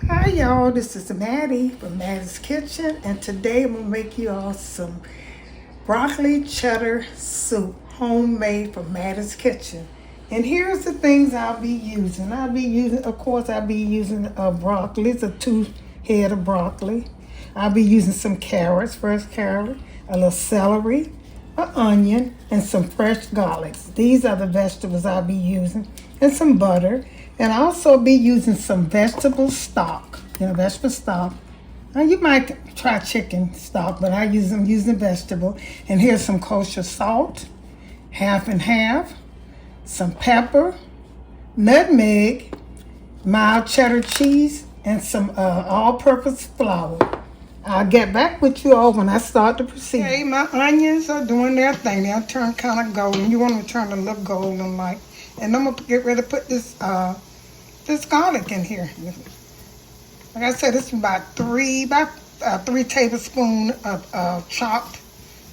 Hi y'all, this is Mattie from Mattie's Kitchen, and today I'm gonna make you all some broccoli cheddar soup, homemade from Mattie's Kitchen. And here's the things I'll be using. I'll be using broccoli. It's a 2 head of broccoli. I'll be using some carrots, fresh carrot, a little celery, an onion, and some fresh garlics. These are the vegetables I'll be using, and some butter. And I'll also be using some vegetable stock, vegetable stock. Now you might try chicken stock, but I'm using vegetable. And here's some kosher salt, half and half, some pepper, nutmeg, mild cheddar cheese, and some all-purpose flour. I'll get back with you all when I start the procedure. Okay, my onions are doing their thing. They'll turn kind of golden. You want them to turn a little golden like. And I'm gonna get ready to put this garlic in here. Like I said, it's about three tablespoons of chopped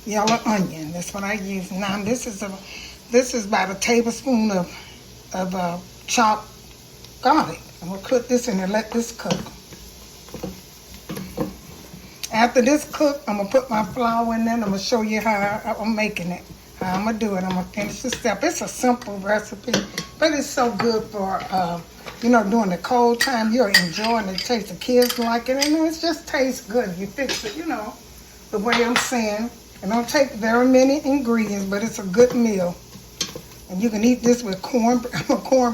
yellow onion. That's what I use. Now this is about a tablespoon of chopped garlic. I'm gonna put this in and let this cook. After this cook, I'm gonna put my flour in there. And I'm gonna show you how I'm making it. How I'm gonna do it. I'm gonna finish the step. It's a simple recipe, but it's so good for during the cold time. You're enjoying the taste. The kids like it, and it just tastes good if you fix it. The way I'm saying. It don't take very many ingredients, but it's a good meal. And you can eat this with cornbread.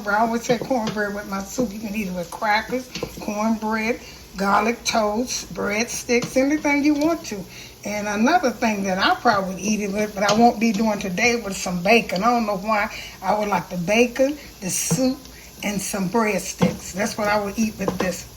I always say cornbread with my soup. You can eat it with crackers, cornbread, garlic toast, breadsticks, anything you want to. And another thing that I probably would eat it with, but I won't be doing today, with some bacon. I don't know why. I would like the bacon, the soup, and some breadsticks. That's what I would eat with this.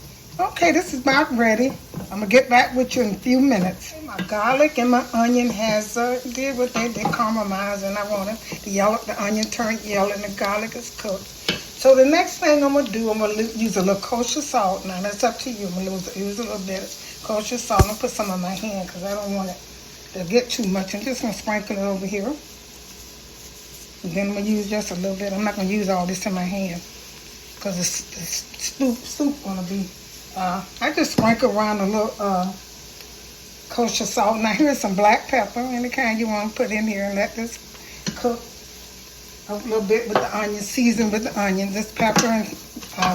Okay, this is about ready. I'm going to get back with you in a few minutes. Okay, my garlic and my onion did what they caramelized, and I want the onion turned yellow and the garlic is cooked. So the next thing I'm going to do, I'm going to use a little kosher salt. Now, that's up to you. I'm going to use a little bit of kosher salt. I'm going to put some on my hand because I don't want it to get too much. I'm just going to sprinkle it over here. And then I'm going to use just a little bit. I'm not going to use all this in my hand because the soup going to be... I just sprinkle around a little kosher salt. Now, here's some black pepper, any kind you want to put in here, and let this cook a little bit with the onion, seasoned with the onion, this pepper and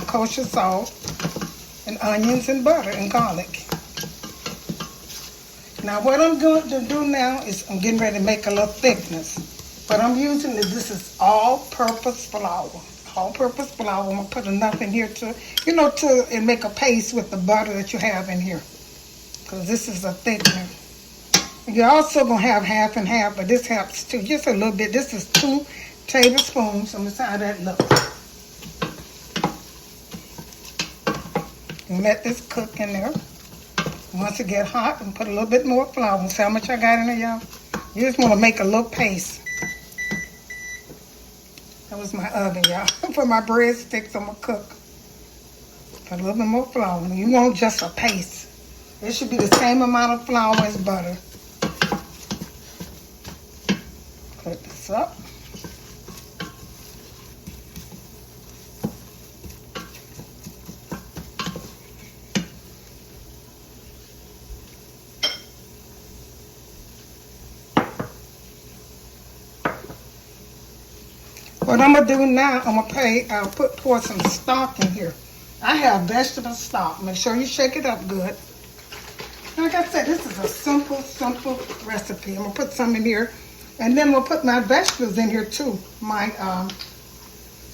kosher salt, and onions and butter and garlic. Now what I'm going to do now is I'm getting ready to make a little thickness. But I'm using this is all-purpose flour. All-purpose flour. I'm going to put enough in here to make a paste with the butter that you have in here. Because this is a thickener. You're also going to have half and half, but this helps too. Just a little bit. This is 2 tablespoons. I'm going to see how that looks. And let this cook in there. Once it gets hot, and put a little bit more flour. See how much I got in there, y'all? You just want to make a little paste. That was my oven, y'all. For my breadsticks, I'm going to cook. Put a little bit more flour. You want just a paste. It should be the same amount of flour as butter. Put this up. What I'm going to do now, I'm going to pour some stock in here. I have vegetable stock. Make sure you shake it up good. Like I said, this is a simple recipe. I'm going to put some in here. And then we'll put my vegetables in here too. Let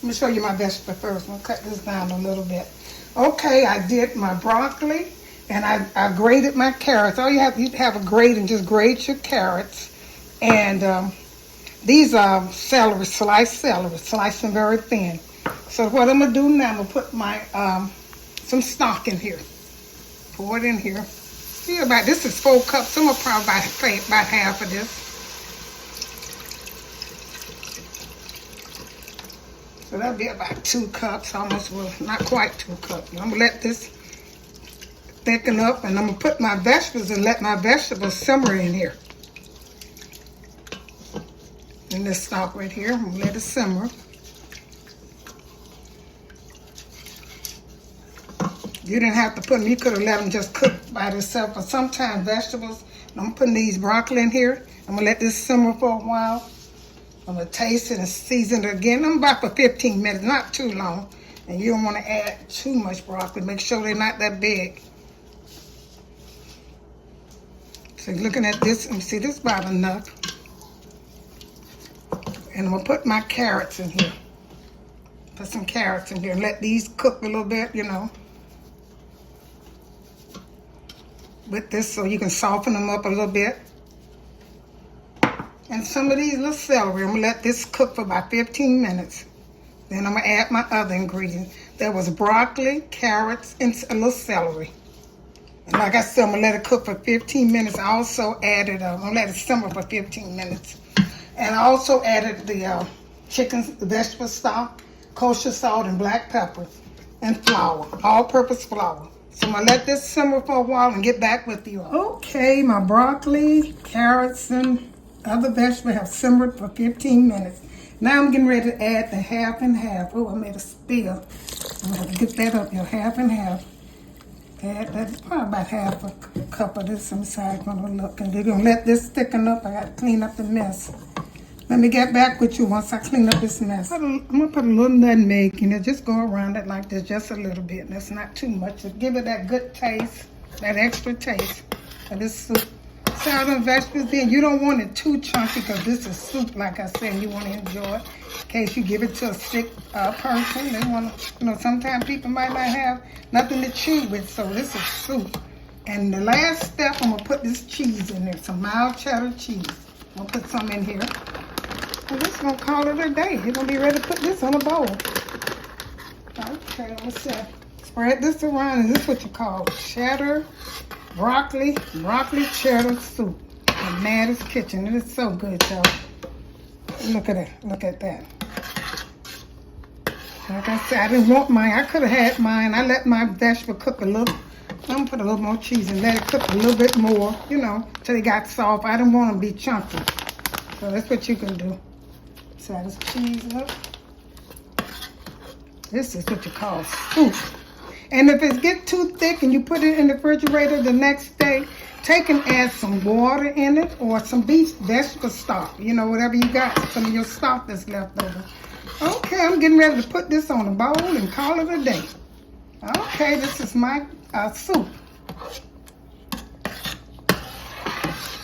me show you my vegetable first. I'm going to cut this down a little bit. Okay, I did my broccoli and I grated my carrots. All you have a grate and just grate your carrots. And these are celery, sliced them very thin. So what I'm going to do now, I'm going to put my some stock in here. Pour it in here. See, this is 4 cups. I'm going to probably about half of this. So that'll be about 2 cups, almost, well, not quite 2 cups. I'm going to let this thicken up, and I'm going to put my vegetables and let my vegetables simmer in here. In this stock right here, I'm going to let it simmer. You didn't have to put them, you could have let them just cook by themselves. But sometimes vegetables, I'm putting these broccoli in here. I'm gonna let this simmer for a while. I'm gonna taste it and season it again. I'm about for 15 minutes, not too long. And you don't wanna add too much broccoli. Make sure they're not that big. So looking at this, let me see, this is about enough. And I'm gonna put my carrots in here. Put some carrots in here and let these cook a little bit, you know. With this so you can soften them up a little bit. And some of these little celery, I'm gonna let this cook for about 15 minutes. Then I'm gonna add my other ingredients. There was broccoli, carrots, and a little celery. And like I said, I'm gonna let it cook for 15 minutes. I also added, I'm gonna let it simmer for 15 minutes. And I also added the chicken, the vegetable stock, kosher salt, and black pepper, and flour, all-purpose flour. So I'm gonna let this simmer for a while and get back with you. Okay, my broccoli, carrots, and other vegetables have simmered for 15 minutes. Now I'm getting ready to add the half and half. Oh, I made a spill. I'm gonna have to get that up here, half and half. Add that, probably about half a cup of this inside. Gonna look, and we're gonna let this thicken up. I gotta clean up the mess. Let me get back with you once I clean up this mess. I'm gonna put a little nutmeg in it. Just go around it like this, just a little bit. That's not too much. To give it that good taste, that extra taste of this soup. Salad and vegetables in. You don't want it too chunky because this is soup, like I said. You want to enjoy it. In case you give it to a sick person, they want to, you know, sometimes people might not have nothing to chew with, so this is soup. And the last step, I'm gonna put this cheese in there, some mild cheddar cheese. I'm gonna put some in here. And this is gonna call it a day. You're gonna be ready to put this on a bowl. Okay, let's spread this around, and this is what you call cheddar, broccoli cheddar soup in Mattie's kitchen. It is so good, y'all. Look at that. Look at that. Like I said, I didn't want mine. I could have had mine. I let my vegetable cook a little. I'm gonna put a little more cheese and let it cook a little bit more, you know, till it got soft. I didn't want them to be chunky. So that's what you can do. Side this cheese up. This is what you call soup. And if it gets too thick and you put it in the refrigerator the next day, take and add some water in it or some beef vegetable stock. You know, whatever you got, some of your stock that's left over. Okay, I'm getting ready to put this on a bowl and call it a day. Okay, this is my soup.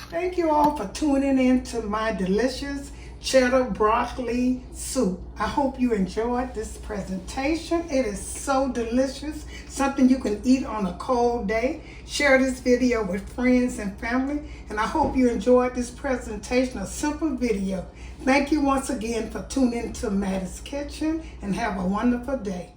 Thank you all for tuning in to my delicious cheddar broccoli soup. I hope you enjoyed this presentation. It is so delicious, something you can eat on a cold day. Share this video with friends and family, and I hope you enjoyed this presentation, a simple video. Thank you once again for tuning in to Mattie's Kitchen, and have a wonderful day.